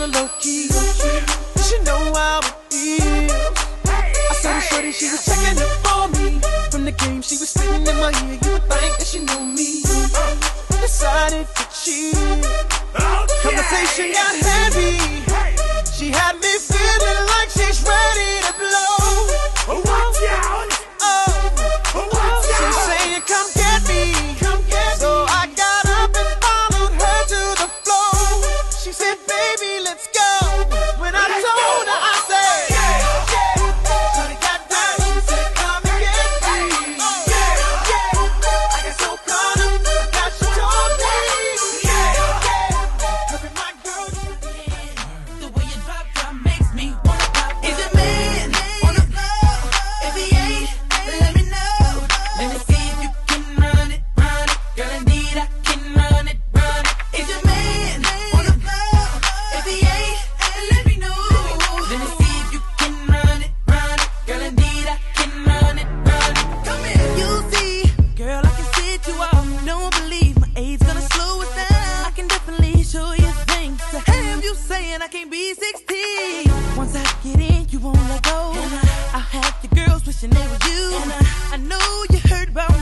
a low key. She know how it is. I saw the shorty, she was checking up on me. From the game, she was sitting in my ear. You would think that she knew me. Decided to cheat. Conversation got heavy. She had me feeling like she's ready to blow. Watch out! She's saying, come get me. So I got up and followed her to the floor. She said, baby, let's go. When I told her, I said, shorty got down, she said, come and get me. I got so caught up, I got she told me. Look at my girl. The way you drop makes me wanna pop. Is your man on the floor? If he ain't, let me know. Let me see if you can run it. Girl, indeed I can run it. Is your man on the floor? If he ain't, let me know. Let me see if you can run it. Girl, indeed I can run it. Come here. You see, girl, I can sit you out. Don't believe my age gonna slow us down. I can definitely show you things to have you saying I can't be 16. Once I get in, you won't let go. I have your girls wishing they were you. I know you heard about me.